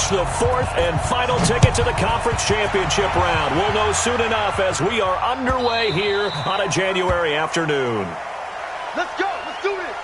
clinch the fourth and final ticket to the conference championship round. We'll know soon enough as we are underway here on a January afternoon. Let's go. Let's do this.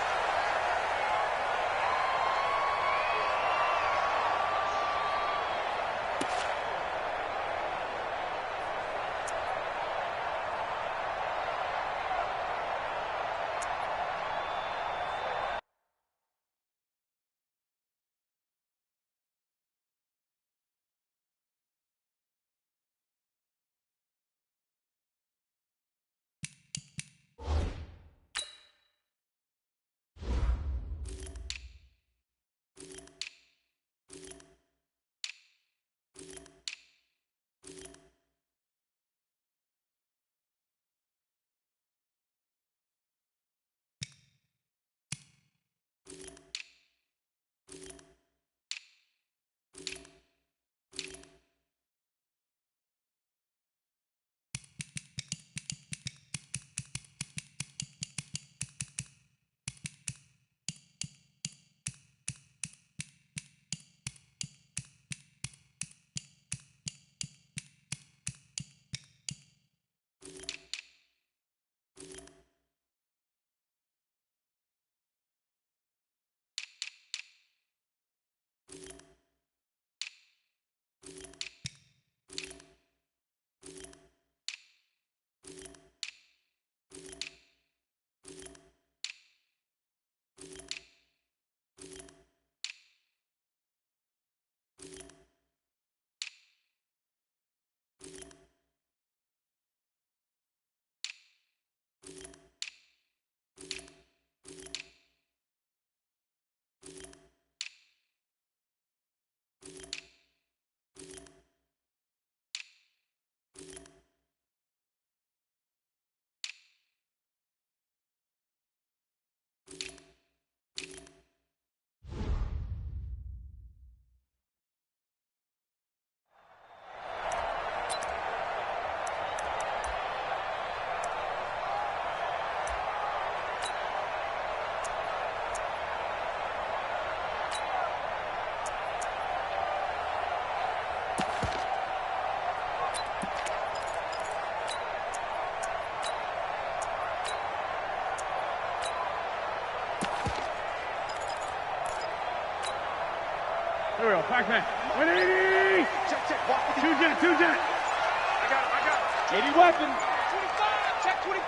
Here we go, Pac-Man. 180! Check, check. Walk with Two jet. I got it. 80 weapon. 25. Check 25.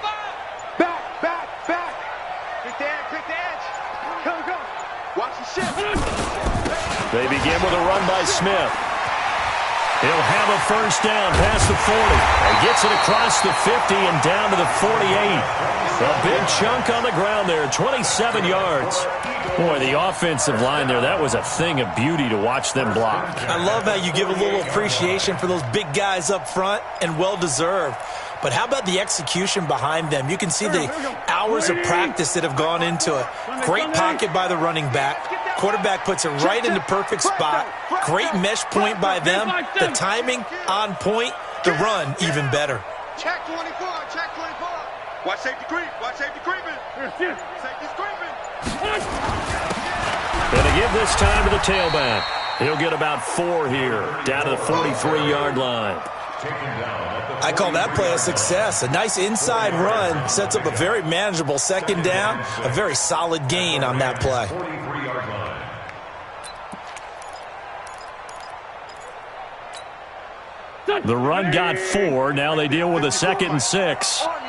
Back. Quick the edge. Come. Watch the shift. They begin with a run by Smith. He'll have a first down past the 40. And gets it across the 50 and down to the 48. A big chunk on the ground there, 27 yards. Boy, the offensive line there, that was a thing of beauty to watch them block. I love how you give a little appreciation for those big guys up front, and well-deserved. But how about the execution behind them? You can see the hours of practice that have gone into it. Great pocket by the running back. Quarterback puts it right in the perfect spot. Great mesh point by them. The timing on point. The run even better. Check 24. Watch safety creeping. Safety's creeping. And to give this time to the tailback. He'll get about 4 here, down to the 43-yard line. I call that play a success. A nice inside run sets up a very manageable second down. A very solid gain on that play. The run got 4. Now they deal with a 2nd and 6. Army.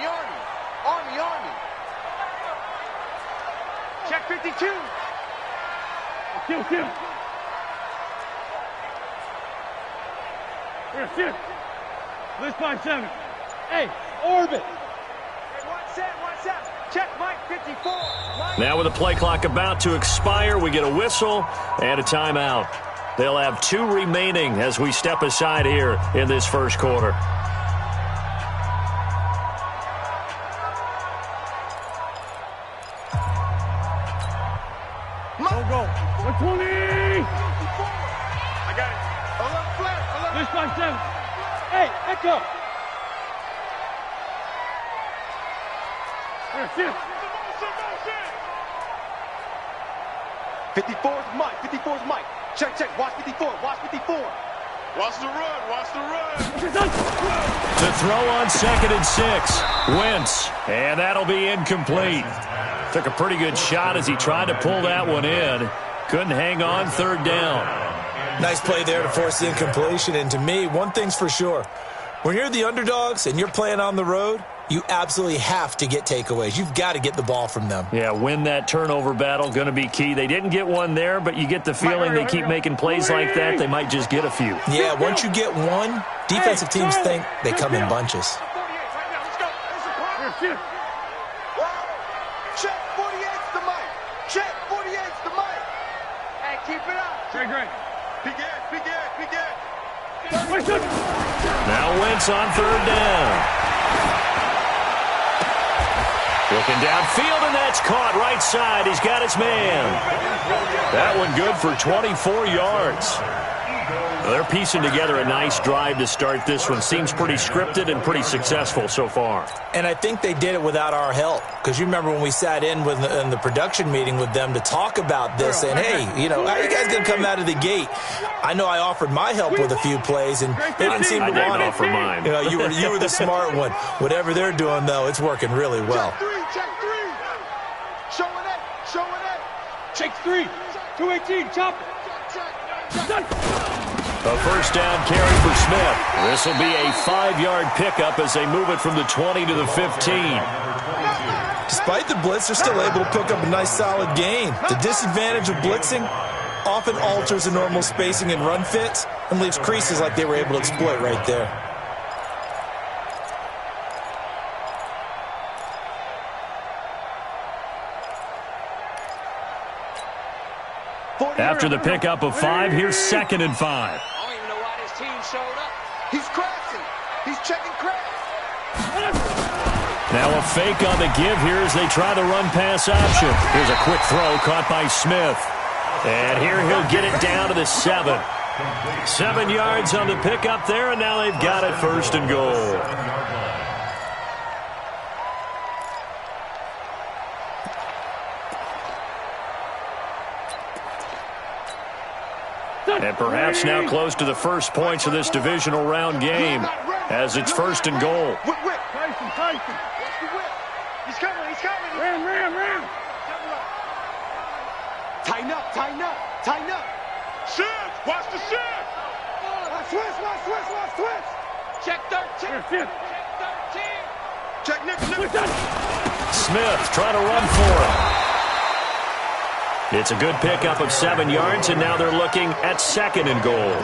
Check 52. Kill. Here. List by 7. Hey, orbit. Hey, one set. Check Mike 54. Now with the play clock about to expire, we get a whistle and a timeout. They'll have 2 remaining as we step aside here in this first quarter. Go. 120. I got it. Alert flare. List by 7. Hey, echo. Here, shift. 54's Mike. Check. Watch 54. Watch the run. Watch the run. To throw on 2nd and 6. Wentz. And that'll be incomplete. Took a pretty good shot as he tried to pull that one in. Couldn't hang on 3rd down. Nice play there to force the incompletion. And to me, one thing's for sure. When you're the underdogs and you're playing on the road, you absolutely have to get takeaways. You've got to get the ball from them. Yeah, win that turnover battle, going to be key. They didn't get one there, but you get the feeling they keep making plays like that, they might just get a few. Yeah, once you get one, defensive teams think they come in bunches. Check 48's the mic. Check 48's the mic. Hey, keep it up. Great. Begin. Now Wentz on 3rd down. Looking downfield, and that's caught right side. He's got his man. That one good for 24 yards. They're piecing together a nice drive to start this one. Seems pretty scripted and pretty successful so far. And I think they did it without our help. Because you remember when we sat in the production meeting with them to talk about this, saying, hey, how are you guys going to come out of the gate? I know I offered my help with a few plays, and they didn't seem to want it. I didn't offer mine. You were the smart one. Whatever they're doing, though, it's working really well. Check 3. Showing it. Check 3. 218, chop it. A 1st down carry for Smith. This will be a 5-yard pickup as they move it from the 20 to the 15. Despite the blitz, they're still able to pick up a nice solid gain. The disadvantage of blitzing often alters the normal spacing and run fits and leaves creases like they were able to exploit right there. After the pickup of 5, here's 2nd and 5. I don't even know why this team showed up. He's crashing. He's checking crash. Now a fake on the give here as they try the run-pass option. Here's a quick throw caught by Smith. And here he'll get it down to the 7. 7 yards on the pickup there, and now they've got it 1st and goal. And perhaps now close to the first points of this divisional round game as it's 1st and goal. Tyson. He's coming. Ram. Tighten up. Shift. Watch the shift. Switch. Check 13. Check Nick. Smith trying to run for it. It's a good pickup of 7 yards, and now they're looking at 2nd and goal.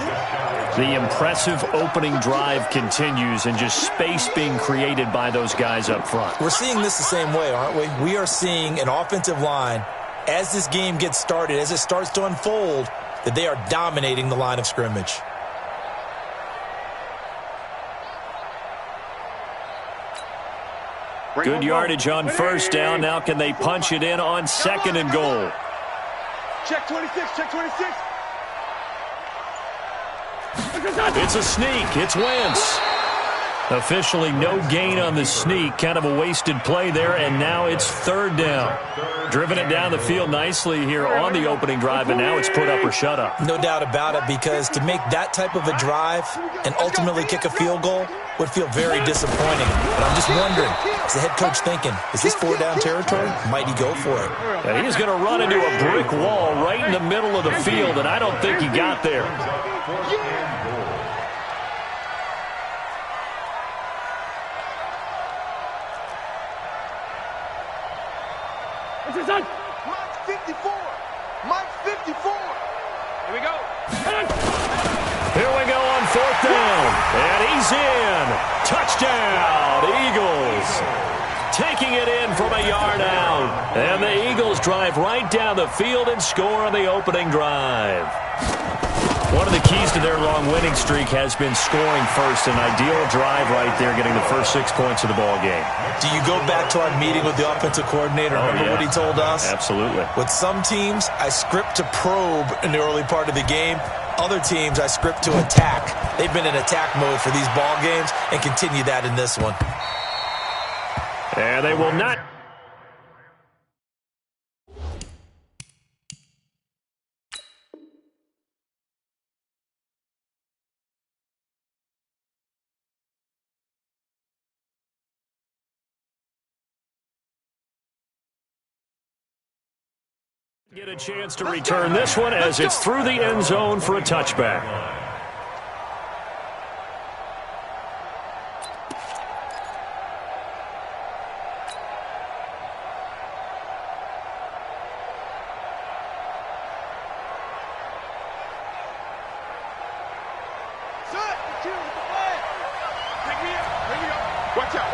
The impressive opening drive continues, and just space being created by those guys up front. We're seeing this the same way, aren't we? We are seeing an offensive line, as this game gets started, as it starts to unfold, that they are dominating the line of scrimmage. Good yardage on 1st down. Now can they punch it in on 2nd and goal? Check 26. It's a sneak. It's Wentz. Officially no gain on the sneak. Kind of a wasted play there, and now it's 3rd down. Driven it down the field nicely here on the opening drive, and now it's put up or shut up. No doubt about it, because to make that type of a drive and ultimately kick a field goal would feel very disappointing. But I'm just wondering, is the head coach thinking, is this 4-down territory? Might he go for it? And he's going to run into a brick wall right in the middle of the field, and I don't think he got there. Mike 54. Here we go. Here we go on 4th down. And he's in. Touchdown, Eagles. Taking it in from a yard out. And the Eagles drive right down the field and score on the opening drive. One of the keys to their long winning streak has been scoring first. An ideal drive right there, getting the first 6 points of the ball game. Do you go back to our meeting with the offensive coordinator? Remember what he told us? Absolutely. With some teams, I script to probe in the early part of the game. Other teams, I script to attack. They've been in attack mode for these ball games and continue that in this one. And they will not Get a chance to return this one as it's through the end zone for a touchback. Watch out.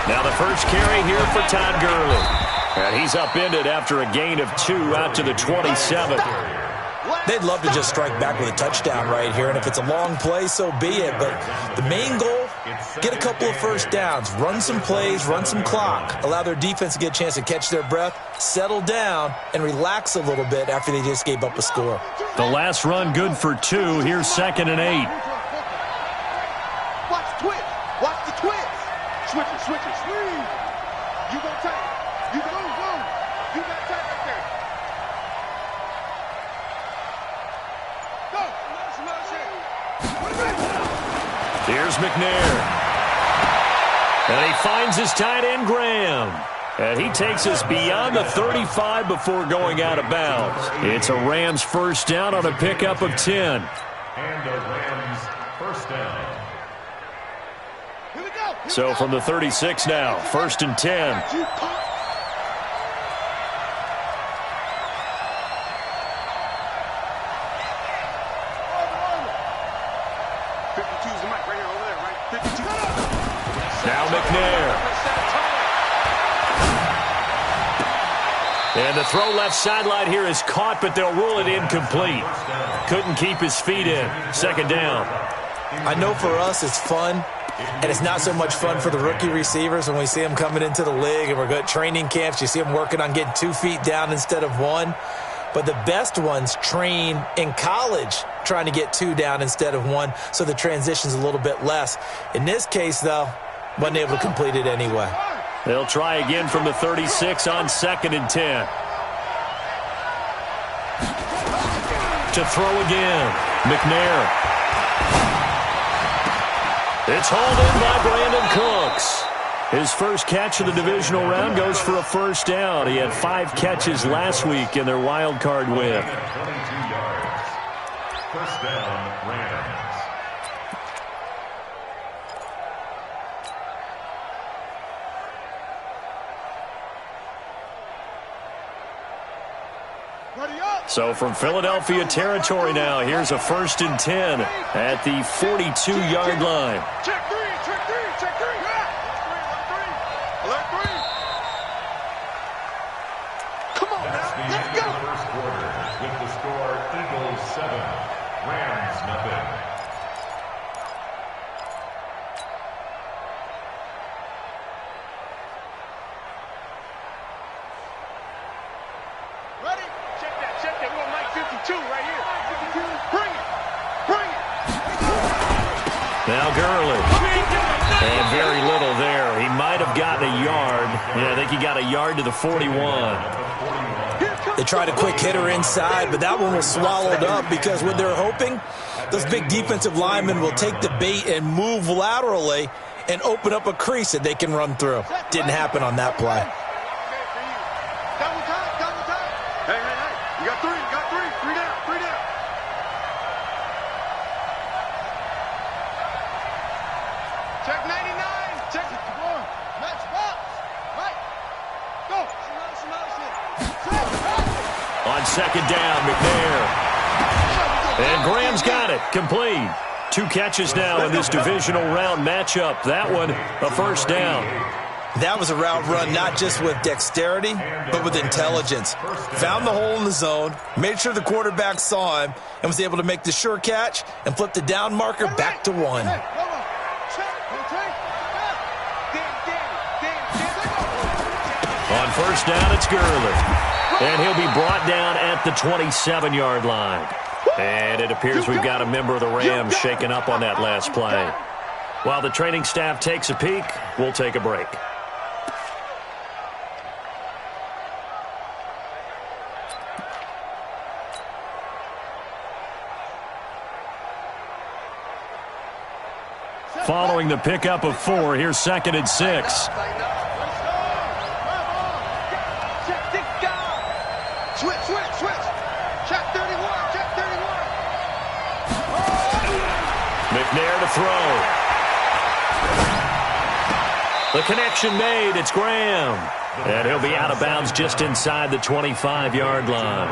Now the first carry here for Todd Gurley. And he's upended after a gain of 2 out to the 27. They'd love to just strike back with a touchdown right here, and if it's a long play, so be it. But the main goal, get a couple of first downs, run some plays, run some clock, allow their defense to get a chance to catch their breath, settle down, and relax a little bit after they just gave up a score. The last run good for 2. Here's 2nd and 8. Watch the twist. Watch the twist. Switch it. You go tight. You go. You got tight right there. Go. Here's McNair. And he finds his tight end, Graham. And he takes us beyond the 35 before going out of bounds. It's a Rams first down on a pickup of 10. And a Rams first down. Here we go. So from the 36 now, 1st and 10. 52's the mic right here, over there, right? 52. Now McNair. And the throw left sideline here is caught, but they'll rule it incomplete. Couldn't keep his feet in. 2nd down. I know for us it's fun, and it's not so much fun for the rookie receivers when we see them coming into the league and we're good training camps. You see them working on getting 2 feet down instead of 1. But the best ones train in college trying to get 2 down instead of 1, so the transition's a little bit less. In this case, though, wasn't able to complete it anyway. They'll try again from the 36 on 2nd and 10. To throw again. McNair. It's hauled in by Brandon Cooks. His first catch of the divisional round goes for a first down. He had 5 catches last week in their wild card win. 22 yards. First down, Rams. So from Philadelphia territory now, here's a 1st and 10 at the 42-yard line. Check 3. Alert 3. Come on, That's the let's end go. of the first quarter with the score Eagles 7, Rams nothing. Ready? Check that. We're on Mike 52 right here. 52. Bring it. Now Gurley. And very little there. He might have gotten a yard. Yeah, I think he got a yard to the 41. They tried a quick hitter inside, but that one was swallowed up because what they're hoping, those big defensive linemen will take the bait and move laterally and open up a crease that they can run through. Didn't happen on that play. Double time. Hey. You got 3. 3 down. Check 99. Check it. Match box. Right. Go. On 2nd down, McNair. And Graham's got it. Complete. 2 catches now in this divisional round matchup. That one, a first down. That was a route run not just with dexterity, but with intelligence. Found the hole in the zone, made sure the quarterback saw him, and was able to make the sure catch and flip the down marker back to 1. On first down, it's Gurley. And he'll be brought down at the 27-yard line. And it appears we've got a member of the Rams shaken up on that last play. While the training staff takes a peek, we'll take a break. following the pickup of 4. Here's 2nd and 6. Switch. Check 31. McNair to throw. The connection made. It's Graham. And he'll be out of bounds just inside the 25-yard line.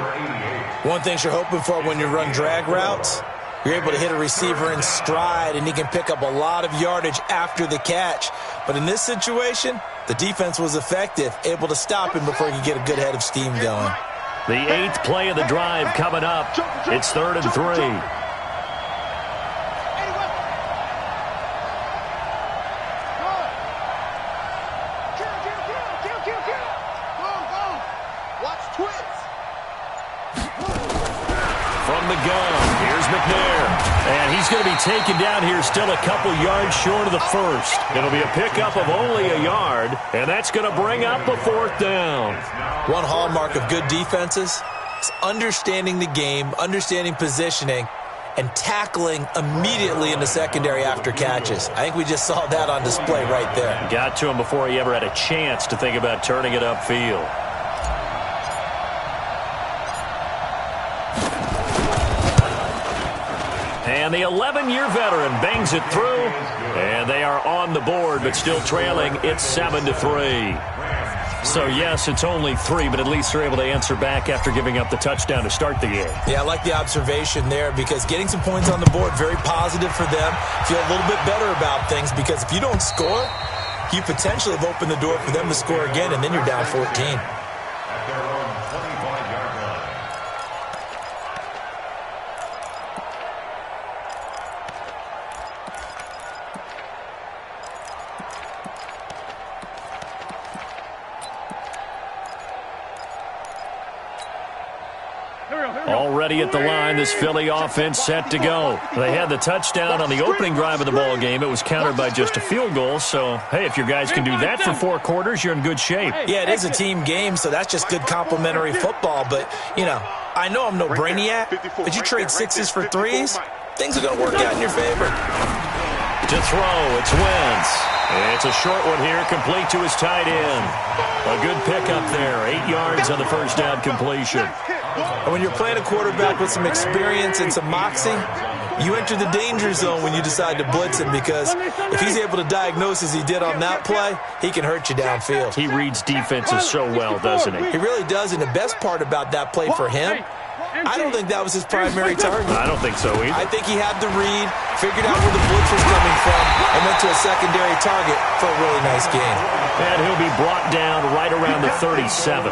One thing you're hoping for when you run drag routes, you're able to hit a receiver in stride, and he can pick up a lot of yardage after the catch. But in this situation, the defense was effective, able to stop him before he could get a good head of steam going. The 8th play of the drive coming up. It's 3rd and 3. From the gun, here's McNair. And he's going to be taken down here still a couple yards short of the first. It'll be a pickup of only a yard, and that's going to bring up a 4th down. One hallmark of good defenses is understanding the game, understanding positioning, and tackling immediately in the secondary after catches. I think we just saw that on display right there. Got to him before he ever had a chance to think about turning it upfield. And the 11-year veteran bangs it through, and they are on the board, but still trailing. It's 7-3. So, yes, it's only 3, but at least they're able to answer back after giving up the touchdown to start the game. Yeah, I like the observation there because getting some points on the board, very positive for them. Feel a little bit better about things because if you don't score, you potentially have opened the door for them to score again, and then you're down 14. At their own 25-yard line. Already at the line, this Philly offense set to go. They had the touchdown on the opening drive of the ball game. It was countered by just a field goal. So, hey, if your guys can do that for 4 quarters, you're in good shape. Yeah, it is a team game, so that's just good complementary football. But, you know, I know I'm no brainiac, but you trade 6s for 3s, things are going to work out in your favor. To throw, it's Wentz. It's a short one here, complete to his tight end. A good pickup there, 8 yards on the first down completion. And when you're playing a quarterback with some experience and some moxie, you enter the danger zone when you decide to blitz him because if he's able to diagnose as he did on that play, he can hurt you downfield. He reads defenses so well, doesn't he? He really does, and the best part about that play for him, I don't think that was his primary target. I don't think so either. I think he had the read, figured out where the blitz was coming from, and went to a secondary target for a really nice gain. And he'll be brought down right around the 37.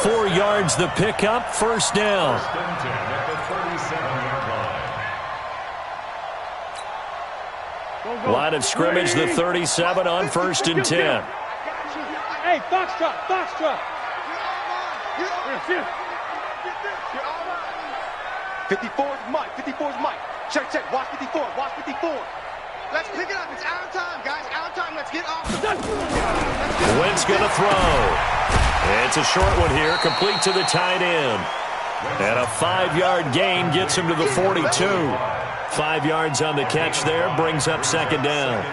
4 yards the pickup, first down. First and 10 at the 37-yard line. Line of scrimmage, the 37 on 1st and 10. Hey, Foxtrot. 54's Mike. Check. Watch 54. Let's pick it up. It's out of time, guys. Out of time. Let's get off the Wentz going to throw. It's a short one here, complete to the tight end. And a 5-yard gain gets him to the 42. 5 yards on the catch there, brings up 2nd down.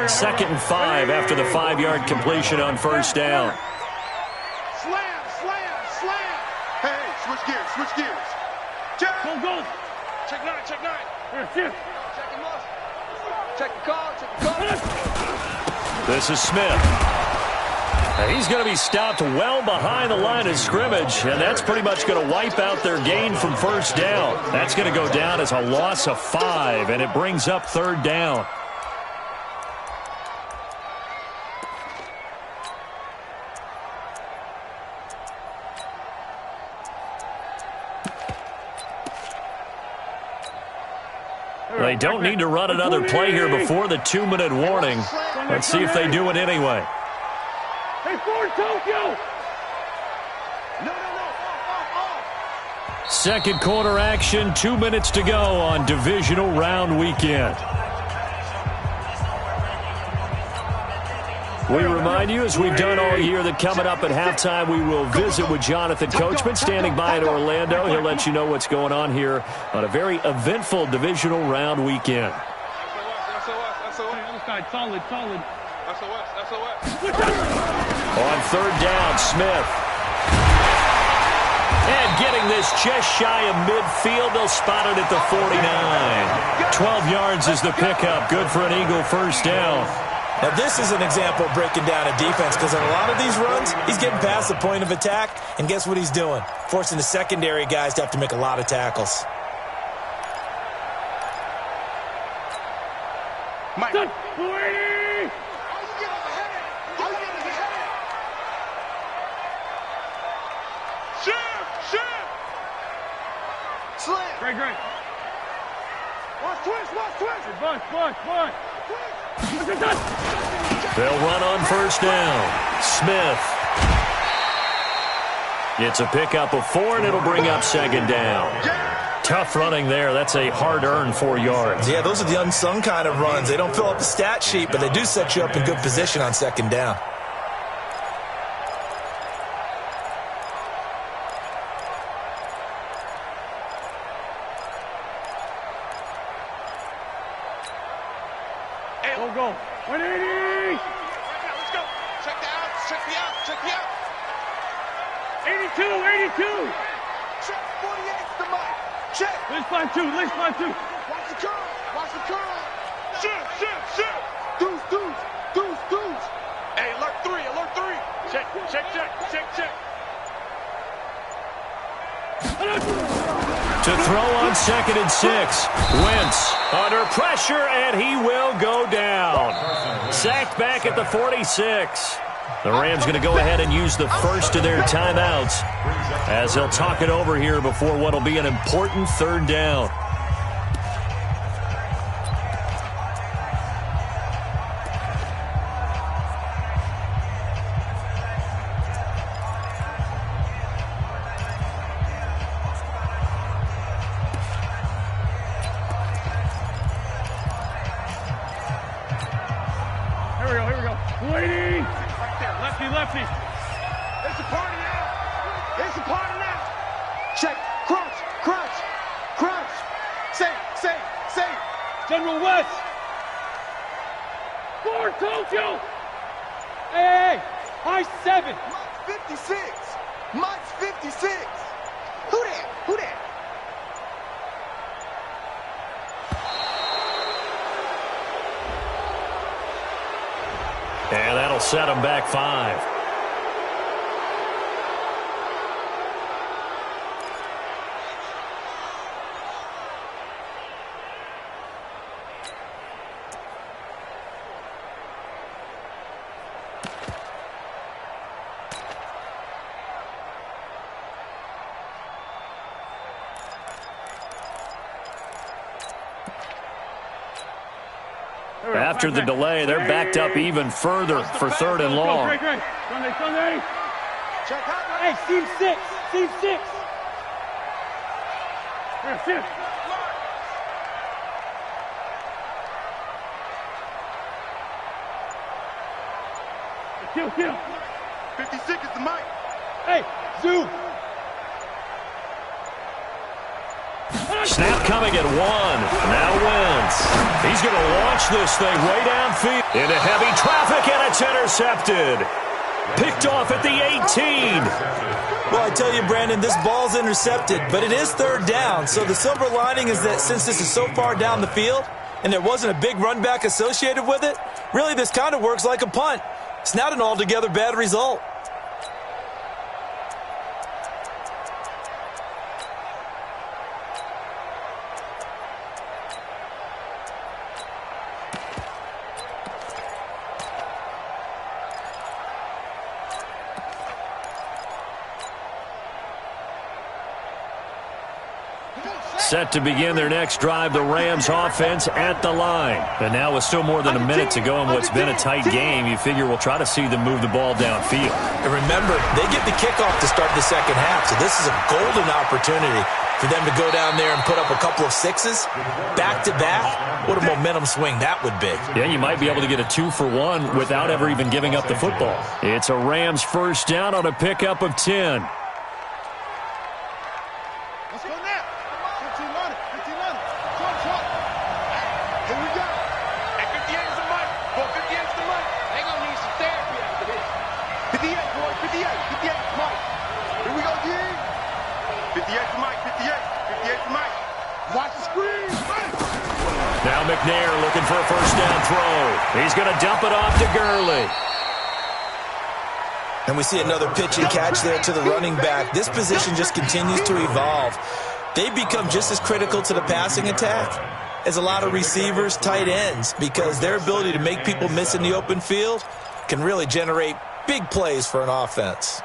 2nd and 5 after the 5-yard completion on first down. Slam. Hey, switch gears. Check. Go. Check 9. Here, shift. Check him up. Check the call. This is Smith. And he's going to be stopped well behind the line of scrimmage, and that's pretty much going to wipe out their gain from first down. That's going to go down as a loss of 5, and it brings up 3rd down. They don't need to run another play here before the 2-minute warning. Let's see if they do it anyway. Hey, Ford, Tokyo! No. Second quarter action, 2 minutes to go on divisional round weekend. We remind you, as we've done all year, that coming up at halftime, we will visit with Jonathan Coachman standing by in Orlando. He'll let you know what's going on here on a very eventful divisional round weekend. Backside, solid. SOS. On third down, Smith. And getting this just shy of midfield, they'll spot it at the 49. 12 yards is the pickup. Good for an Eagle first down. Now, this is an example of breaking down a defense because in a lot of these runs, he's getting past the point of attack, and guess what he's doing? Forcing the secondary guys to have to make a lot of tackles. Mike. Good. Shift. Slam. Great. Watch twist. Bush. They'll run on first down. Smith. It's a pickup of 4, and it'll bring up second down. Tough running there. That's a hard-earned 4 yards. Yeah, those are the unsung kind of runs. They don't fill up the stat sheet, but they do set you up in good position on second down. Go. 180. Let's go. Check the out. 82. Check 48's the mic. Check. List line two. Watch the curl. Shift. Deuce. Hey, alert three. Check. To throw on 2nd and 6. Wentz under pressure, and he will go down. Sacked back at the 46. The Rams going to go ahead and use the first of their timeouts as they'll talk it over here before what will be an important third down. Here we go. 180. Lefty. It's a party now. Check. Crunch. Say. General West. 4 Tokyo. Hey. High 7. Mike's 56. Who that? And that'll set them back 5. After the delay, they're backed up even further for 3rd and long. Great. Sunday. Check out. Hey, Team 6. Here. Kill. 56 is the mic. Hey, Zoo. Snap coming at 1. Now Wentz. He's going to launch this thing way downfield. Into heavy traffic, and it's intercepted. Picked off at the 18. Well, I tell you, Brandon, this ball's intercepted, but it is 3rd down. So the silver lining is that since this is so far down the field and there wasn't a big run back associated with it, really this kind of works like a punt. It's not an altogether bad result. Set to begin their next drive, the Rams offense at the line. And now with still more than a minute to go in what's been a tight game, you figure we'll try to see them move the ball downfield. And remember, they get the kickoff to start the second half, so this is a golden opportunity for them to go down there and put up a couple of 6s back-to-back. What a momentum swing that would be. Yeah, you might be able to get a 2-for-1 without ever even giving up the football. It's a Rams first down on a pickup of 10. Let's go now. 15 on it. Here we go. Hey, 58 is the mic. Watch the screen. Now McNair looking for a first down throw. He's going to dump it off to Gurley. And we see another pitch and catch there to the running back. This position just continues to evolve. They become just as critical to the passing attack as a lot of receivers, tight ends, because their ability to make people miss in the open field can really generate big plays for an offense.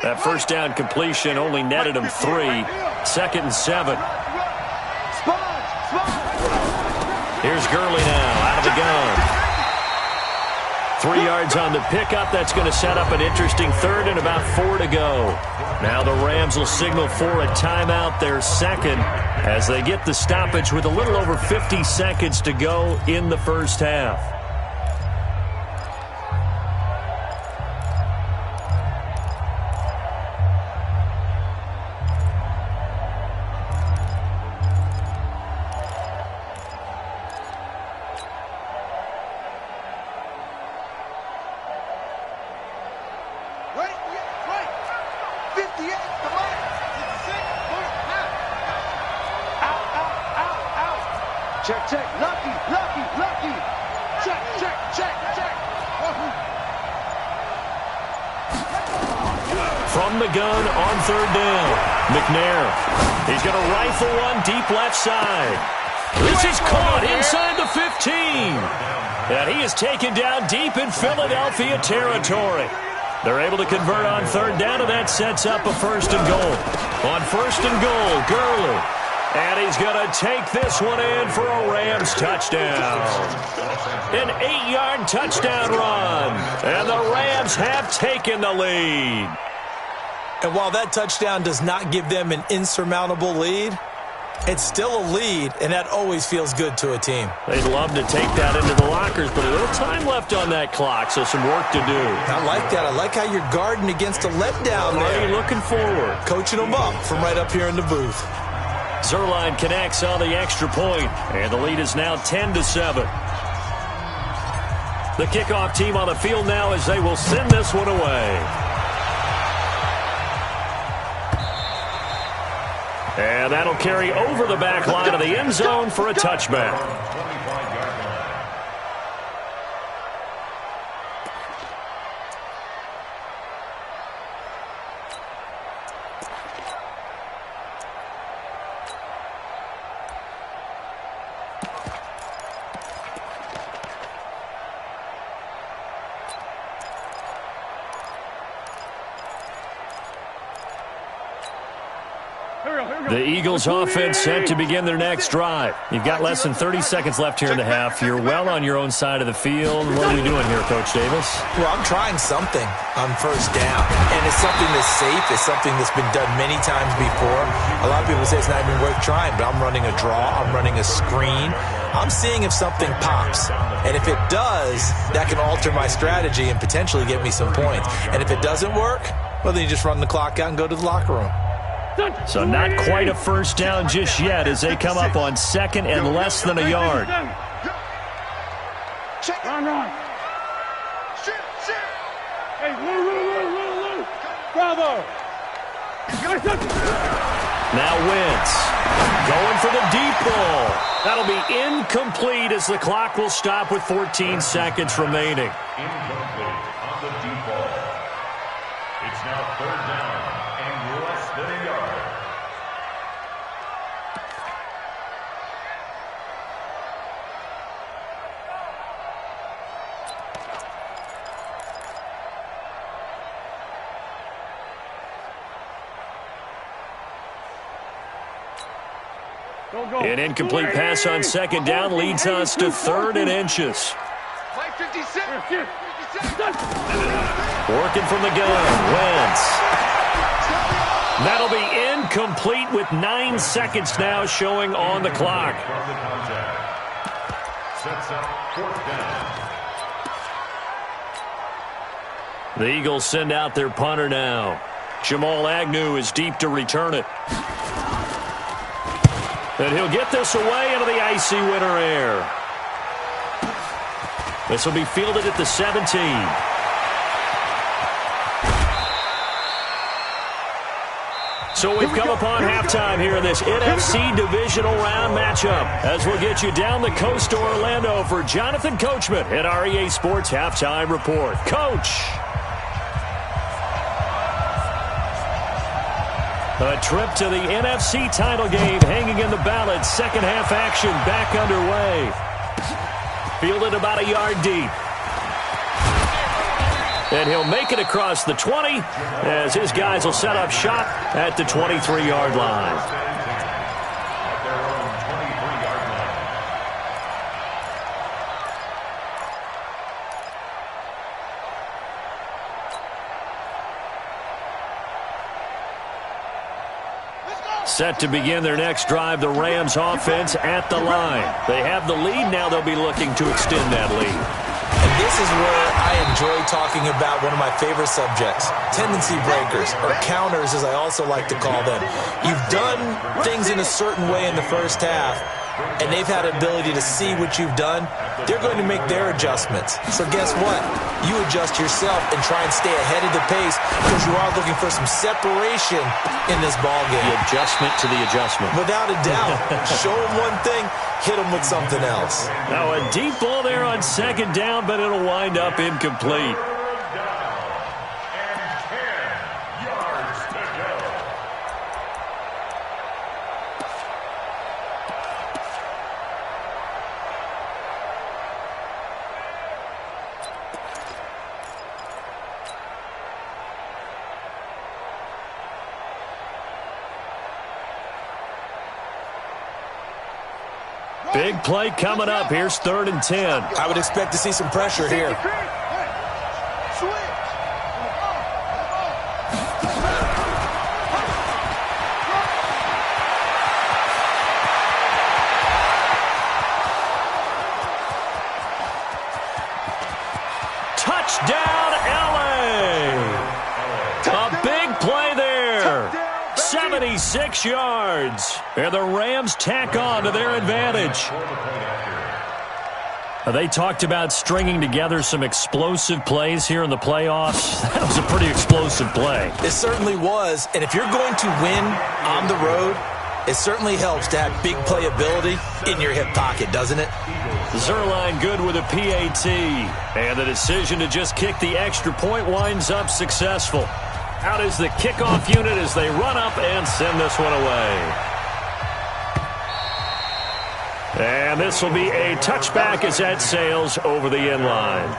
That first down completion only netted him 3. 2nd and 7. Here's Gurley now out of the gun. 3 yards on the pickup. That's going to set up an interesting 3rd and about 4 to go. Now the Rams will signal for a timeout, their 2nd, as they get the stoppage with a little over 50 seconds to go in the first half. Check. Lucky. Check. From the gun on 3rd down. McNair. He's going to rifle one deep left side. This is caught inside the 15. And he is taken down deep in Philadelphia territory. They're able to convert on 3rd down, and that sets up a 1st and goal. On 1st and goal, Gurley. And he's going to take this one in for a Rams touchdown. An 8-yard touchdown run. And the Rams have taken the lead. And while that touchdown does not give them an insurmountable lead, it's still a lead, and that always feels good to a team. They'd love to take that into the lockers, but a little time left on that clock, so some work to do. I like that. I like how you're guarding against a letdown there. Already looking forward. Coaching them up from right up here in the booth. Zerline connects on the extra point, and the lead is now 10-7. The kickoff team on the field now as they will send this one away. And that'll carry over the back line of the end zone for a touchback. The Eagles offense set to begin their next drive. You've got less than 30 seconds left here in the half. You're well on your own side of the field. What are we doing here, Coach Davis? Well, I'm trying something on 1st down. And it's something that's safe. It's something that's been done many times before. A lot of people say it's not even worth trying, but I'm running a draw. I'm running a screen. I'm seeing if something pops. And if it does, that can alter my strategy and potentially get me some points. And if it doesn't work, well, then you just run the clock out and go to the locker room. So not quite a first down just yet as they come up on 2nd and less than a yard. Run. Hey, Lou. Bravo. Now Wentz going for the deep ball. That'll be incomplete as the clock will stop with 14 seconds remaining. Incomplete on the deep ball. It's now 3rd down and less than a yard. Go. An incomplete pass on 2nd down leads us to 3rd and inches. Play 56. Working from the gun, Wentz. That'll be incomplete with 9 seconds now showing on the clock. From the contact. Sets up 4th down. The Eagles send out their punter now. Jamal Agnew is deep to return it. And he'll get this away into the icy winter air. This will be fielded at the 17. So we've come upon halftime here in this NFC Divisional Round matchup as we'll get you down the coast to Orlando for Jonathan Coachman at our EA Sports Halftime Report. Coach. A trip to the NFC title game hanging in the balance. Second half action back underway. Fielded about a yard deep. And he'll make it across the 20 as his guys will set up shop at the 23-yard line. Set to begin their next drive, the Rams offense at the line. They have the lead. Now they'll be looking to extend that lead. And this is where I enjoy talking about one of my favorite subjects, tendency breakers, or counters as I also like to call them. You've done things in a certain way in the first half, and they've had ability to see what you've done. They're going to make their adjustments. So guess what? You adjust yourself and try and stay ahead of the pace because you are looking for some separation in this ballgame. The adjustment to the adjustment. Without a doubt. Show them one thing, hit them with something else. Now a deep ball there on second down, but it'll wind up incomplete. Big play coming up. Here's 3rd and 10. I would expect to see some pressure here. Touchdown, LA! A big play there. 76 yards. And the Rams tack on to their advantage. They talked about stringing together some explosive plays here in the playoffs. That was a pretty explosive play. It certainly was. And if you're going to win on the road, it certainly helps to have big playability in your hip pocket, doesn't it? Zerline good with a PAT. And the decision to just kick the extra point winds up successful. Out is the kickoff unit as they run up and send this one away. And this will be a touchback as that sails over the end line.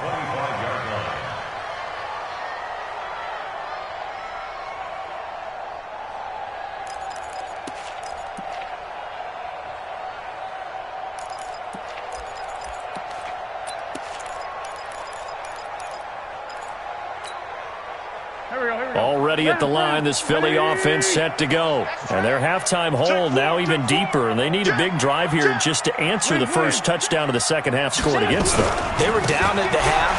Already at the line, this Philly offense set to go. And their halftime hole now even deeper, and they need a big drive here just to answer the first touchdown of the second half scored against them. They were down at the half.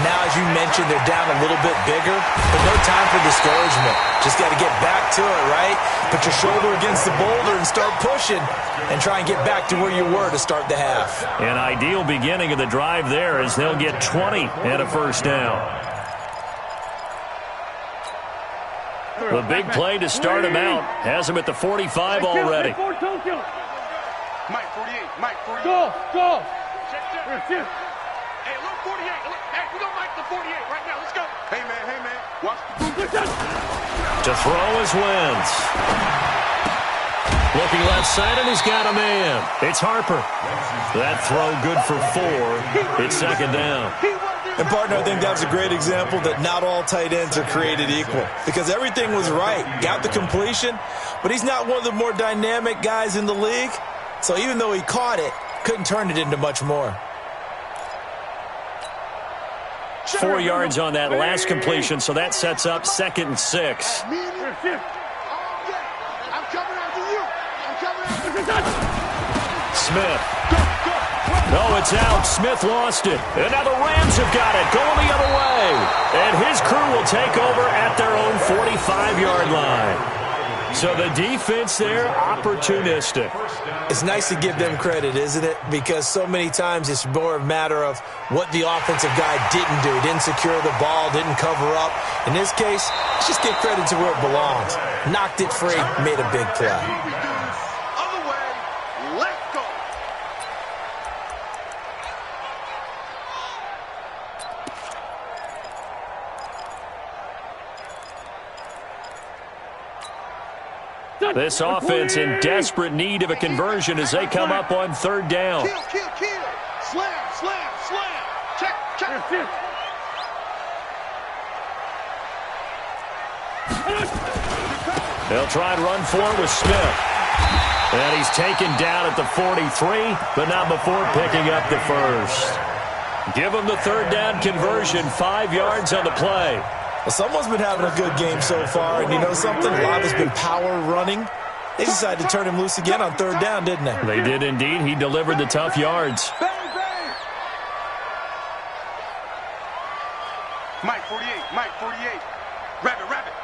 Now, as you mentioned, they're down a little bit bigger, but no time for discouragement. Just got to get back to it, right? Put your shoulder against the boulder and start pushing and try and get back to where you were to start the half. An ideal beginning of the drive there as they'll get 20 and a first down. The big play to start him out has him at the 45 already. Mike 48. Mike 48. Go. Hey, look, 48. Look, hey, we don't like the 48 right now. Let's go. Hey, man. Watch the To throw is Wentz. Looking left side, and he's got a man. It's Harper. That throw good for 4. It's second down. And, partner, I think that was a great example that not all tight ends are created equal because everything was right. Got the completion, but he's not one of the more dynamic guys in the league. So even though he caught it, couldn't turn it into much more. 4 yards on that last completion, so that sets up 2nd and 6. I'm coming after you. Smith. No, it's out. Smith lost it. And now the Rams have got it, going the other way. And his crew will take over at their own 45-yard line. So the defense there, opportunistic. It's nice to give them credit, isn't it? Because so many times it's more a matter of what the offensive guy didn't do. Didn't secure the ball, didn't cover up. In this case, let's just give credit to where it belongs. Knocked it free, made a big play. Other way, let's go. This offense in desperate need of a conversion as they come up on third down. Kill, kill, kill. Slam, slam, slam. Check, check. They'll try and run for it with Smith. And he's taken down at the 43, but not before picking up the first. Give him the third down conversion, 5 yards on the play. Well, someone's been having a good game so far, and you know something? A lot has been power running. They decided to turn him loose again on third down, didn't they? They did indeed. He delivered the tough yards. Bang, bang. Mike 48, Mike 48. Rabbit, rabbit,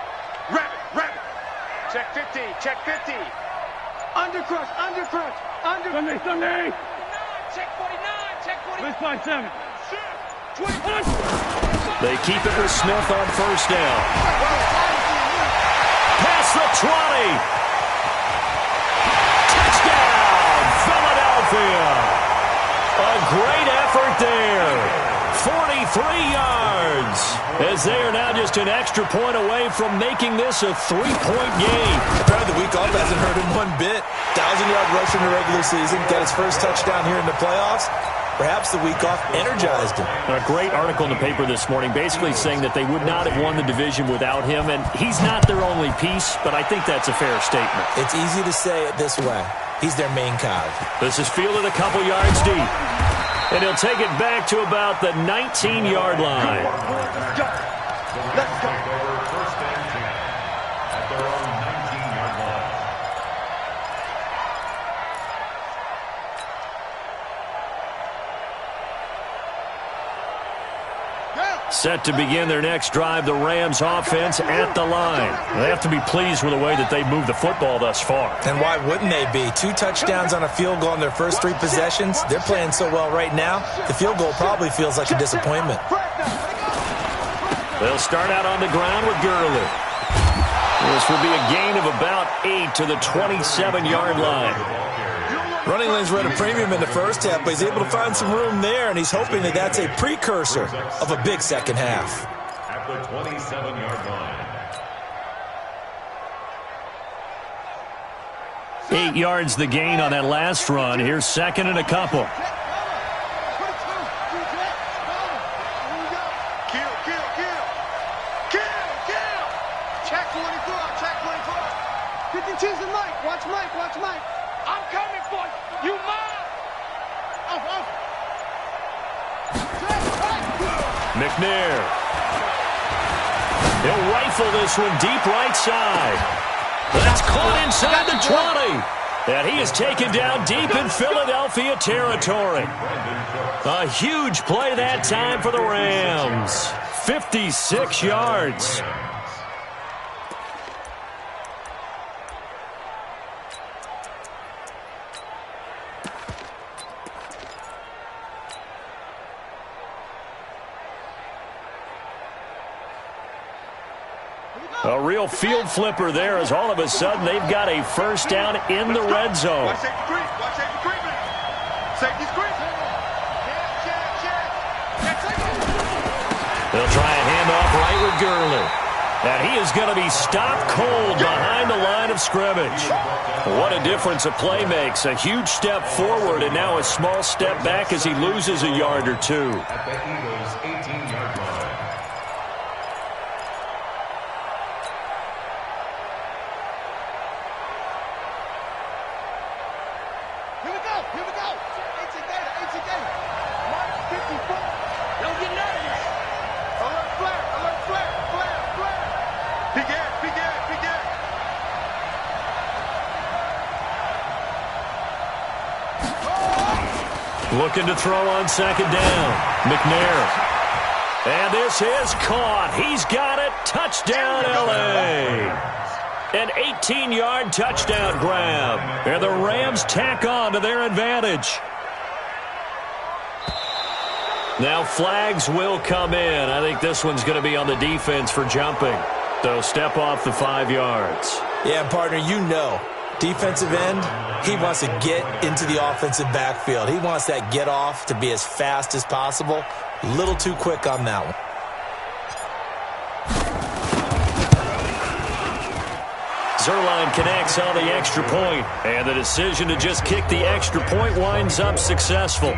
rabbit, rabbit. Check 50, check 50. Undercrush, undercrush, under. Sunday. Check 49, check 49. Blitz by 7. 20. They keep it with Smith on first down. Past the 20. Touchdown, Philadelphia. A great effort there. 43 yards. As they are now just an extra point away from making this a 3-point game. Apparently the week off hasn't hurt him one bit. 1,000-yard rush in the regular season. Got his first touchdown here in the playoffs. Perhaps the week off energized him. A great article in the paper this morning basically saying that they would not have won the division without him, and he's not their only piece, but I think that's a fair statement. It's easy to say it this way. He's their main cog. This is fielded a couple yards deep, and he'll take it back to about the 19-yard line. Let's go. First and 10 at their own 19-yard line. Set to begin their next drive, the Rams offense at the line. They have to be pleased with the way that they've moved the football thus far. And why wouldn't they be? 2 touchdowns on a field goal in their first 3 possessions. They're playing so well right now, the field goal probably feels like a disappointment. They'll start out on the ground with Gurley. This will be a gain of about 8 to the 27-yard line. Running lanes were at a premium in the first half, but he's able to find some room there, and he's hoping that that's a precursor of a big second half. At the 27-yard line. 8 yards the gain on that last run. Here's second and a couple. Kill, kill, kill. Kill, kill. Check 24, check 24. 50 cheese and Mike. Watch Mike, watch Mike. I'm coming for you. You mine. McNair. He'll rifle this one deep right side. That's caught inside the 20. And he is taken down deep in Philadelphia territory. A huge play that time for the Rams. 56 yards. A real field flipper there as all of a sudden they've got a first down in the red zone. Watch safety creep. Watch safety creeping. Safety's creeping. They'll try a handoff right with Gurley. And he is going to be stopped cold behind the line of scrimmage. What a difference a play makes. A huge step forward and now a small step back as he loses a yard or 2. At the Eagles' 18-yard line. Here we go. Here we go. 18 data. Mark 54. Don't get nervous. Alert flare. Alert flare. Flare. Flare. Big air. Big air. Big air. Looking to throw on second down. McNair. And this is caught. He's got it. Touchdown, L.A. An 18-yard touchdown grab. And the Rams tack on to their advantage. Now flags will come in. I think this one's going to be on the defense for jumping. So step off the 5 yards. Yeah, partner, you know, defensive end, he wants to get into the offensive backfield. He wants that get off to be as fast as possible. A little too quick on that one. Zerline connects on the extra point, and the decision to just kick the extra point winds up successful.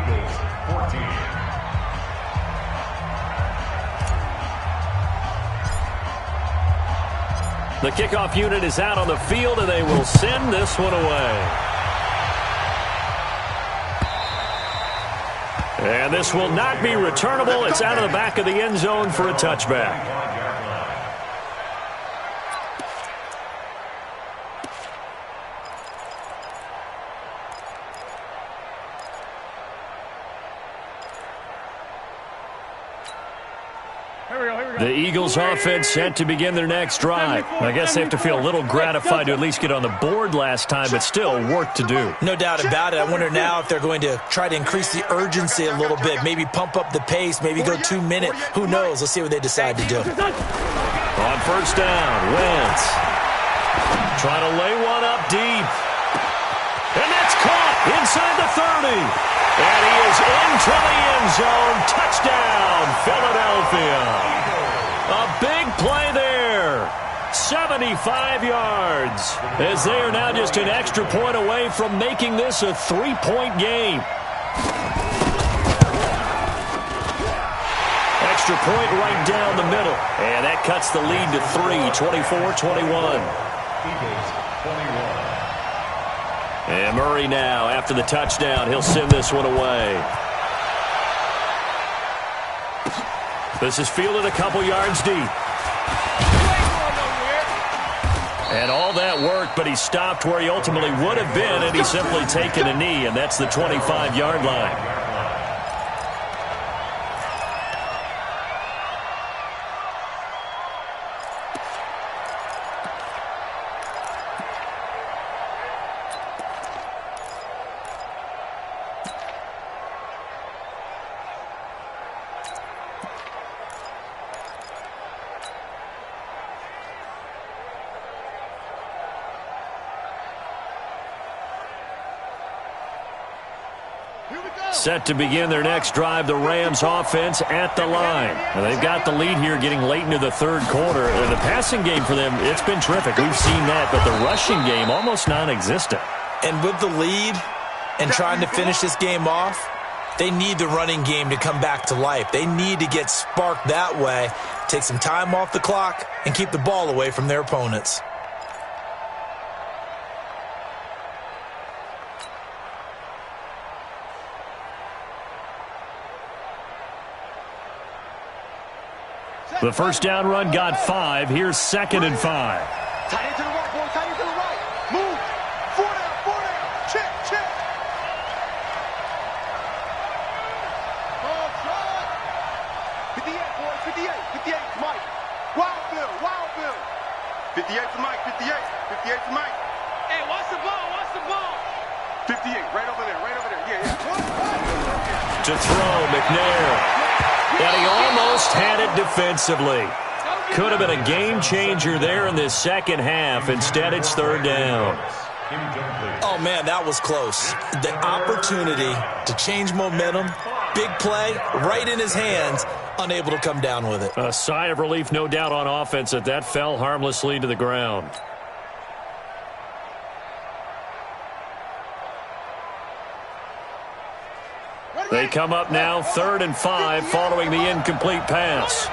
The kickoff unit is out on the field, and they will send this one away. And this will not be returnable. It's out of the back of the end zone for a touchback. The Eagles offense set to begin their next drive. I guess they have to feel a little gratified to at least get on the board last time, but still work to do. No doubt about it. I wonder now if they're going to try to increase the urgency a little bit, maybe pump up the pace, maybe go 2 minute. Who knows? Let's see what they decide to do. On first down, Wentz trying to lay one up deep. And that's caught inside the 30. And he is into the end zone. Touchdown, Philadelphia. A big play there. 75 yards. As they are now just an extra point away from making this a 3-point game. Extra point right down the middle. And that cuts the lead to 3, 24-21. And Murray now, after the touchdown, he'll send this one away. This is fielded a couple yards deep. And all that work, but he stopped where he ultimately would have been, and he's simply taken a knee, and that's the 25-yard line. Set to begin their next drive, the Rams offense at the line. And they've got the lead here getting late into the third quarter. The passing game for them, it's been terrific. We've seen that, but the rushing game almost non-existent. And with the lead and trying to finish this game off, they need the running game to come back to life. They need to get sparked that way, take some time off the clock, and keep the ball away from their opponents. The first down run got 5. Here's 2nd and 5. Tight end to the right, boy. Tight end to the right. Move. 4 down. Check, check. Oh, try. 58, boy. 58. 58 Mike. Wild Bill. 58 for Mike. 58 for Mike. Hey, watch the ball. 58, right over there. Yeah. To throw, McNair. And he almost had it defensively. Could have been a game changer there in this second half. Instead, it's 3rd down. Oh, man, that was close. The opportunity to change momentum, big play, right in his hands, unable to come down with it. A sigh of relief, no doubt, on offense that fell harmlessly to the ground. They come up now 3rd and 5 following the incomplete pass.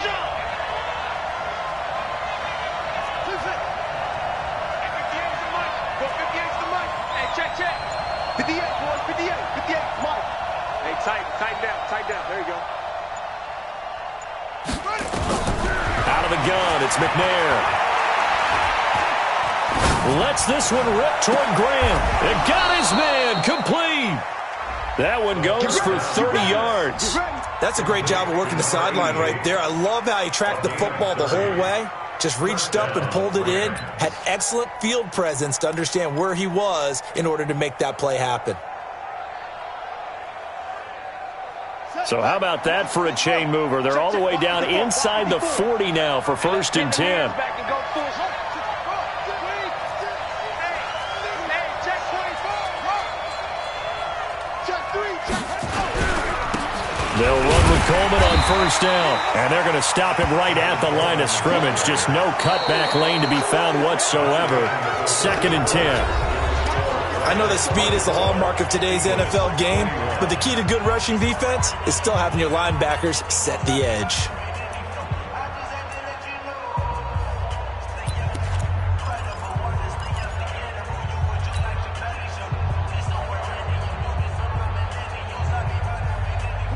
Tight down. There you go. Out of the gun, it's McNair. Lets this one rip toward Graham. It got his man complete. That one goes for 30 yards. That's a great job of working the sideline right there. I love how he tracked the football the whole way. Just reached up and pulled it in. Had excellent field presence to understand where he was in order to make that play happen. So how about that for a chain mover? They're all the way down inside the 40 now for 1st and 10. They'll run with Coleman on 1st down, and they're going to stop him right at the line of scrimmage. Just no cutback lane to be found whatsoever. 2nd and 10. I know that speed is the hallmark of today's NFL game, but the key to good rushing defense is still having your linebackers set the edge.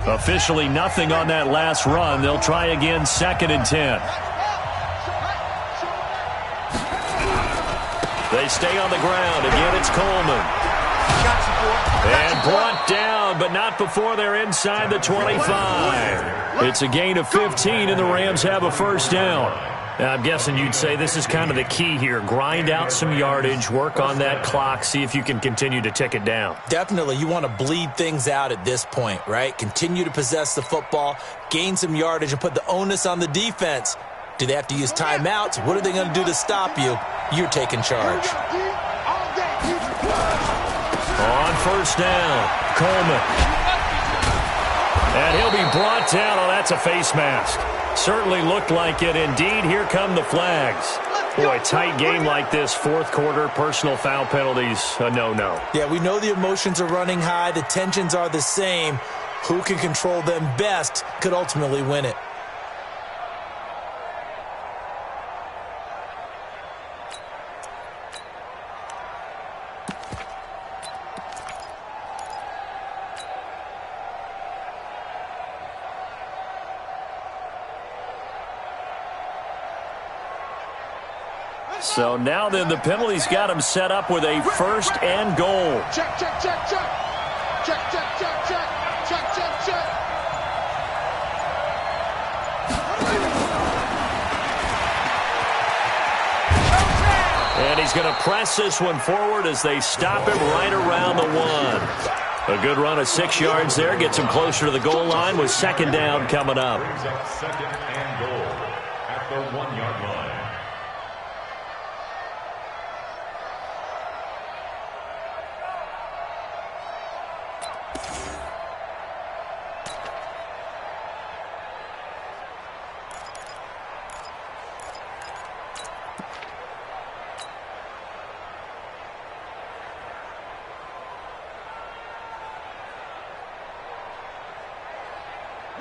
Officially nothing on that last run. They'll try again, 2nd and 10. They stay on the ground. Again, it's Coleman. And brought down, but not before they're inside the 25. It's a gain of 15, and the Rams have a 1st down. I'm guessing you'd say this is kind of the key here. Grind out some yardage, work on that clock, see if you can continue to tick it down. Definitely. You want to bleed things out at this point, right? Continue to possess the football, gain some yardage, and put the onus on the defense. Do they have to use timeouts? What are they going to do to stop you? You're taking charge. On 1st down, Coleman. And he'll be brought down. Oh, that's a face mask. Certainly looked like it. Indeed, here come the flags. Boy, tight game like this, 4th quarter, personal foul penalties, a no-no. Yeah, we know the emotions are running high. The tensions are the same. Who can control them best could ultimately win it. So now then the penalty's got him set up with a 1st and goal. Check, check, check, check. Check, check, check, check. Check, check, check. And he's going to press this one forward as they stop him right around the 1. A good run of 6 yards there. Gets him closer to the goal line with 2nd down coming up. Brings up 2nd and goal at the 1-yard line.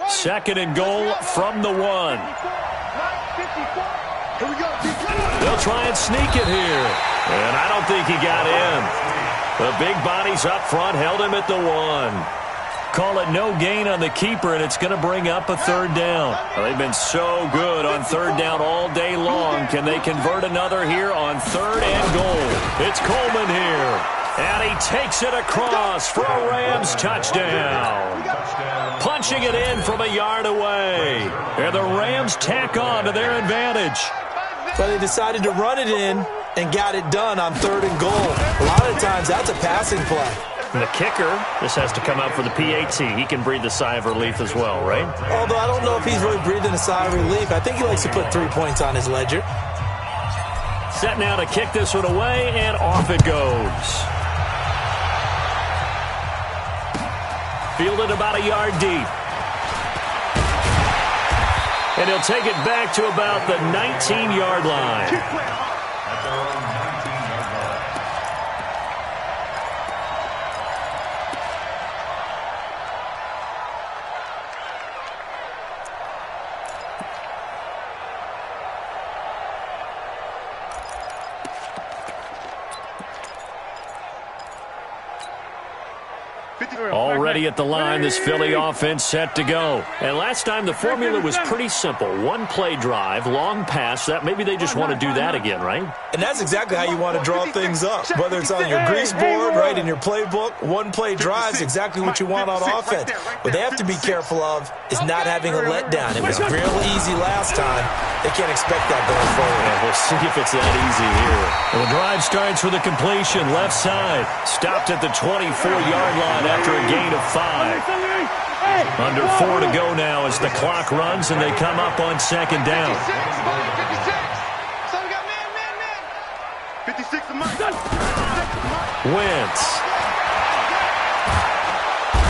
Second and goal from the 1. They'll try and sneak it here. And I don't think he got in. The big bodies up front held him at the 1. Call it no gain on the keeper, and it's going to bring up a 3rd down. Well, they've been so good on 3rd down all day long. Can they convert another here on 3rd and goal? It's Coleman here. And he takes it across for a Rams touchdown. Punching it in from a yard away. And the Rams tack on to their advantage. But they decided to run it in and got it done on 3rd and goal. A lot of times that's a passing play. And the kicker, this has to come out for the PAT. He can breathe a sigh of relief as well, right? Although I don't know if he's really breathing a sigh of relief. I think he likes to put 3 points on his ledger. Set now to kick this one away, and off it goes. Fielded about a yard deep. And he'll take it back to about the 19-yard line. ready at the line. This Philly offense set to go. And last time the formula was pretty simple. One-play drive, long pass. That maybe they just want to do that again, right? And that's exactly how you want to draw things up. Whether it's on your grease board, right, in your playbook, one-play drive is exactly what you want on offense. What they have to be careful of is not having a letdown. It was real easy last time. They can't expect that going forward. Yeah, we'll see if it's that easy here. Well, the drive starts with a completion, left side. Stopped at the 24-yard line after a gain of 5. Under 4 to go now as the clock runs and they come up on second down. 56 to Mike. Wentz.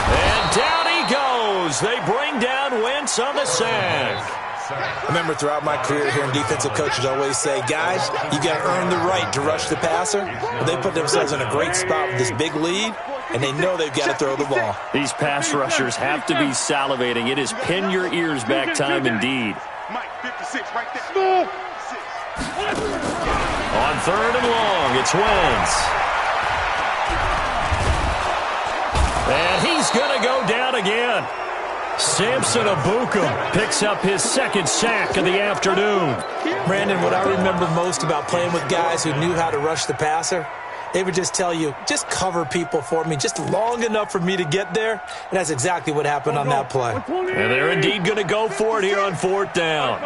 And down he goes. They bring down Wentz on the sack. I remember throughout my career hearing defensive coaches always say, guys, you got to earn the right to rush the passer. Well, they put themselves in a great spot with this big lead, and they know they've got to throw the ball. These pass rushers have to be salivating. It is pin your ears back time indeed. Mike, 56 right there. On third and long, it's Wentz. And he's going to go down again. Samson Abukum picks up his second sack of the afternoon. Brandon, what I remember most about playing with guys who knew how to rush the passer, they would just tell you, just cover people for me, just long enough for me to get there. And that's exactly what happened on that play. And they're indeed going to go for it here on fourth down.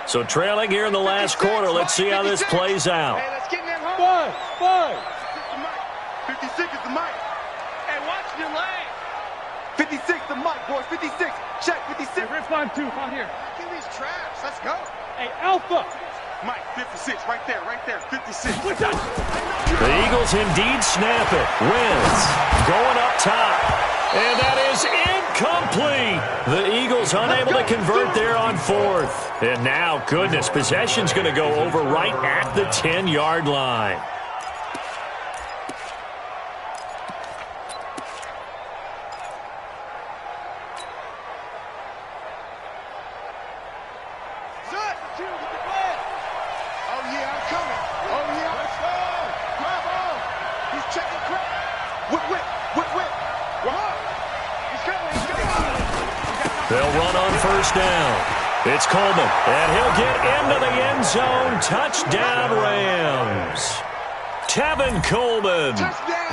So trailing here in the last quarter, let's see how this plays out. Hey, let's get in that 5. 56 is the mic. Hey, watch your lane. 56 the mic, boys. 56. Check 56. Rip 5-2, out here. Give these traps. Let's go. Hey, Alpha. Mike, 56 right there. 56. The Eagles indeed snap it. Wentz going up top. And that is incomplete. The Eagles unable to convert there on fourth. And now, goodness, possession's going to go over right at the 10-yard line. They'll run on first down. It's Coleman, and he'll get into the end zone. Touchdown, Rams. Tevin Coleman,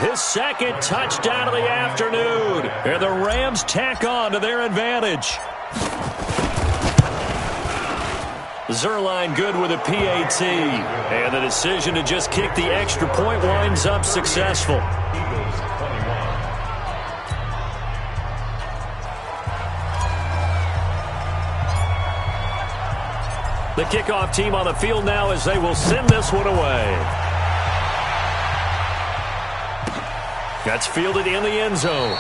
his second touchdown of the afternoon. And the Rams tack on to their advantage. Zerline good with a PAT. And the decision to just kick the extra point winds up successful. The kickoff team on the field now as they will send this one away. That's fielded in the end zone.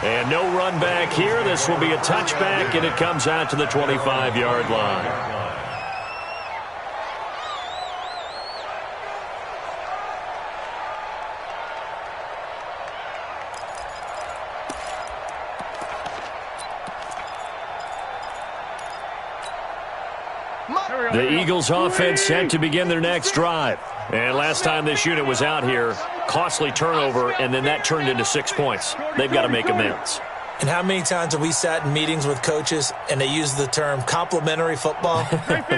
And no run back here. This will be a touchback, and it comes out to the 25-yard line. The Eagles offense set to begin their next drive. And last time this unit was out here, costly turnover, and then that turned into 6 points. They've got to make amends. And how many times have we sat in meetings with coaches and they use the term complementary football?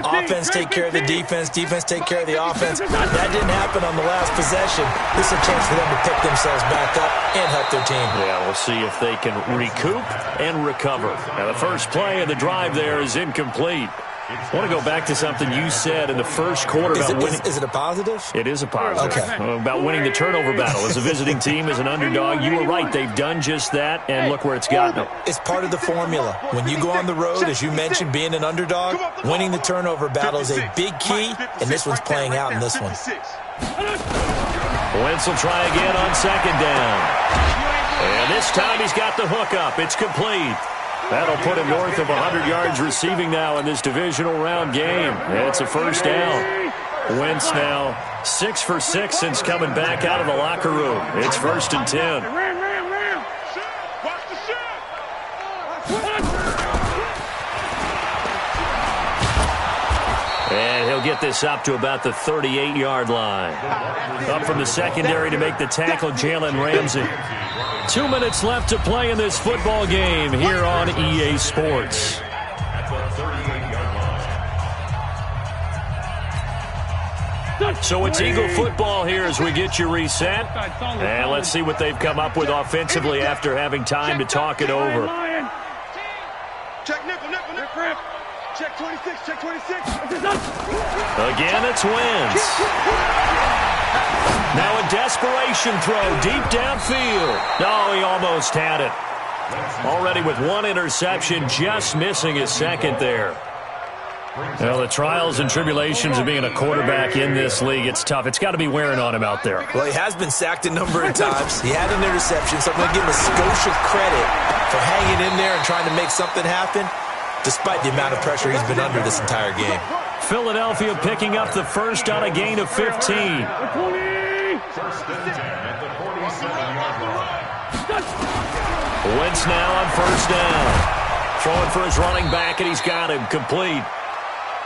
Offense take care of the defense, defense take care of the offense. That didn't happen on the last possession. This is a chance for them to pick themselves back up and help their team. Yeah, we'll see if they can recoup and recover. Now, the first play of the drive there is incomplete. I want to go back to something you said in the first quarter about winning. Is it a positive? It is a positive. Okay. About winning the turnover battle. As a visiting team, as an underdog, you were right. They've done just that, and look where it's gotten them. It's part of the formula. When you go on the road, as you mentioned, being an underdog, winning the turnover battle is a big key, and this one's playing out in this one. Wentz will try again on second down. And this time he's got the hook up. It's complete. That'll put him north of 100 yards receiving now in this divisional round game. It's a first down. Wentz now 6 for 6 since coming back out of the locker room. It's 1st and 10. And he'll get this up to about the 38-yard line. Up from the secondary to make the tackle, Jalen Ramsey. 2 minutes left to play in this football game here on EA Sports. At the 38-yard line. So it's Eagle football here as we get you reset. And let's see what they've come up with offensively after having time to talk it over. Check nickel. Check 26, check 26. Again, it's Wentz. Now a desperation throw deep downfield. Oh, he almost had it. Already with one interception, just missing his second there. Well, the trials and tribulations of being a quarterback in this league, it's tough. It's got to be wearing on him out there. Well, he has been sacked a number of times. He had an interception, so I'm going to give him a skosh of credit for hanging in there and trying to make something happen, despite the amount of pressure he's been under this entire game. Philadelphia picking up the first on a gain of 15. First and 10 at the 47-yard line. Wentz now on first down. Throwing for his running back, and he's got him complete.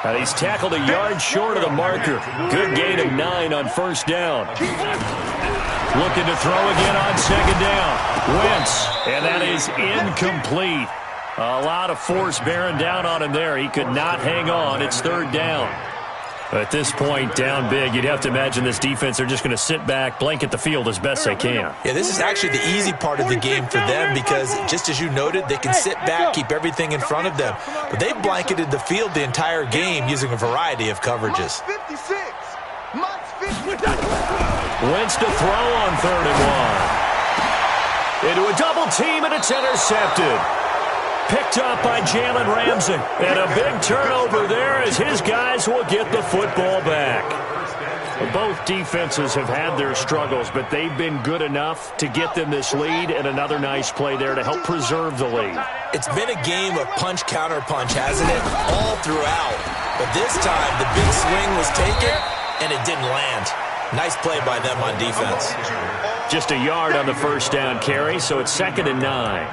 And he's tackled a yard short of the marker. Good gain of 9 on first down. Looking to throw again on second down. Wentz, and that is incomplete. A lot of force bearing down on him there. He could not hang on. It's third down. At this point, down big, you'd have to imagine this defense, they're just going to sit back, blanket the field as best they can. Yeah, this is actually the easy part of the game for them because, just as you noted, they can sit back, keep everything in front of them. But they've blanketed the field the entire game using a variety of coverages. 56. Mott's 56. Wentz to throw on third and 1. Into a double team, and it's intercepted. Picked up by Jalen Ramsey. And a big turnover there as his guys will get the football back. Both defenses have had their struggles, but they've been good enough to get them this lead, and another nice play there to help preserve the lead. It's been a game of punch-counter-punch, hasn't it? All throughout. But this time, the big swing was taken, and it didn't land. Nice play by them on defense. Just a yard on the first down carry, so it's 2nd and 9.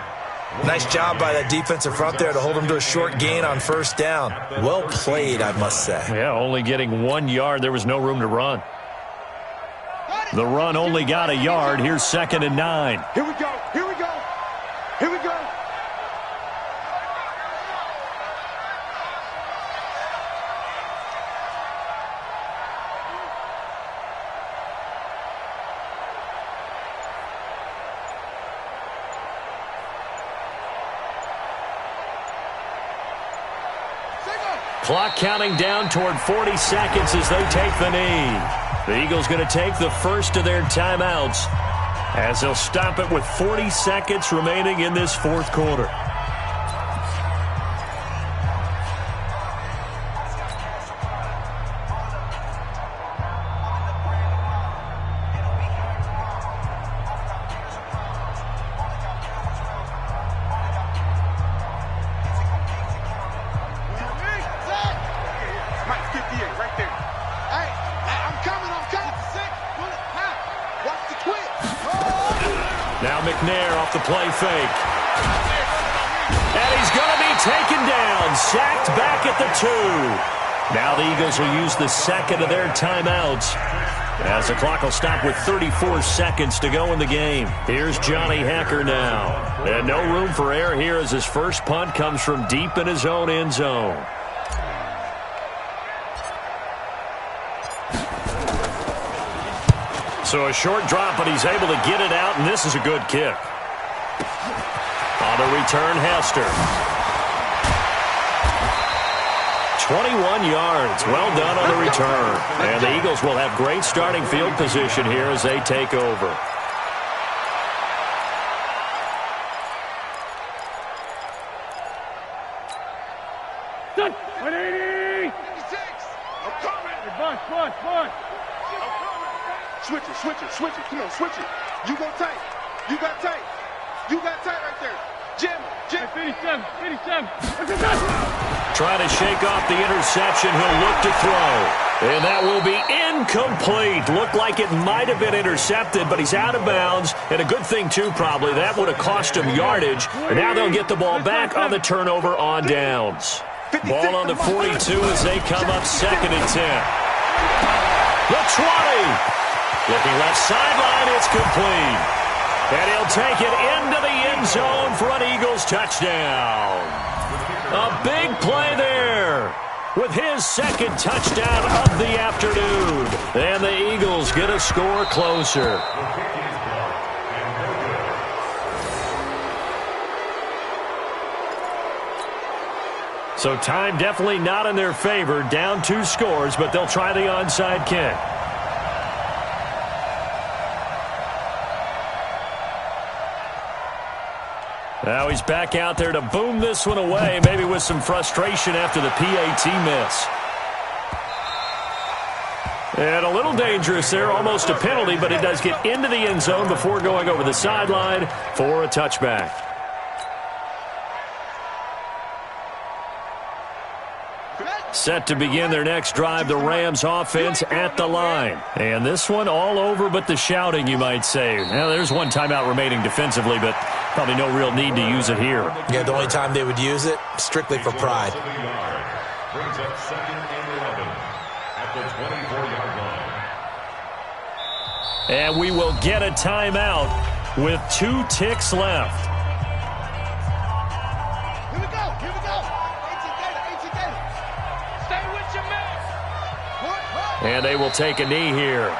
Nice job by that defensive front there to hold him to a short gain on first down. Well played, I must say. Yeah, only getting 1 yard. There was no room to run. The run only got a yard. Here's 2nd and 9. Here we go. Here we go. Here we go. Clock counting down toward 40 seconds as they take the knee. The Eagles going to take the first of their timeouts as they'll stop it with 40 seconds remaining in this fourth quarter. The play fake. And he's going to be taken down. Sacked back at the 2. Now the Eagles will use the second of their timeouts as the clock will stop with 34 seconds to go in the game. Here's Johnny Hekker now. And no room for error here as his first punt comes from deep in his own end zone. So a short drop, but he's able to get it out, and this is a good kick. On the return, Hester. 21 yards. Well done on the return. And the Eagles will have great starting field position here as they take over. Done. 180. 56. I'm coming. Hey, Bush. I'm coming. Switch it. Come on, switch it. You go tight. You got tight. You got tight right there. Jim. 57. Trying to shake off the interception. He'll look to throw. And that will be incomplete. Looked like it might have been intercepted, but he's out of bounds. And a good thing, too, probably. That would have cost him yardage. And now they'll get the ball back on the turnover on downs. Ball on the 42 as they come up 2nd and 10. The 20. Looking left sideline, it's complete. And he'll take it into the end zone for an Eagles touchdown. A big play there with his second touchdown of the afternoon. And the Eagles get a score closer. So time definitely not in their favor. Down 2 scores, but they'll try the onside kick. Now he's back out there to boom this one away, maybe with some frustration after the PAT miss. And a little dangerous there, almost a penalty, but it does get into the end zone before going over the sideline for a touchback. Set to begin their next drive, the Rams offense at the line. And this one all over but the shouting, you might say. Now, there's one timeout remaining defensively, but probably no real need to use it here. Yeah, the only time they would use it, strictly for pride. Brings up 2nd and 11 at the 24-yard line. And we will get a timeout with 2 ticks left. Here we go. Stay with your man. And they will take a knee here.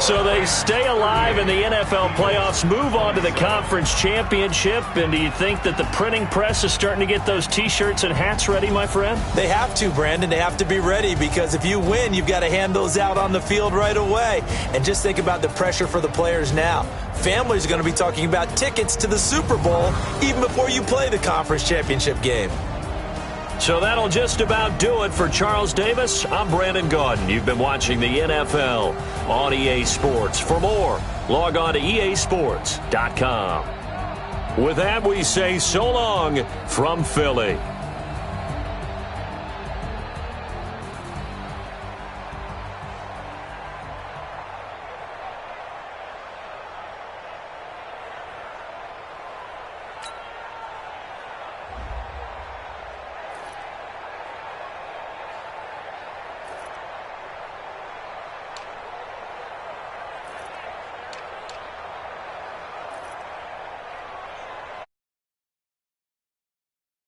So they stay alive in the NFL playoffs, move on to the conference championship. And do you think that the printing press is starting to get those T-shirts and hats ready, my friend? They have to, Brandon. They have to be ready because if you win, you've got to hand those out on the field right away. And just think about the pressure for the players now. Families are going to be talking about tickets to the Super Bowl even before you play the conference championship game. So that'll just about do it for Charles Davis. I'm Brandon Gaudin. You've been watching the NFL on EA Sports. For more, log on to easports.com. With that, we say so long from Philly.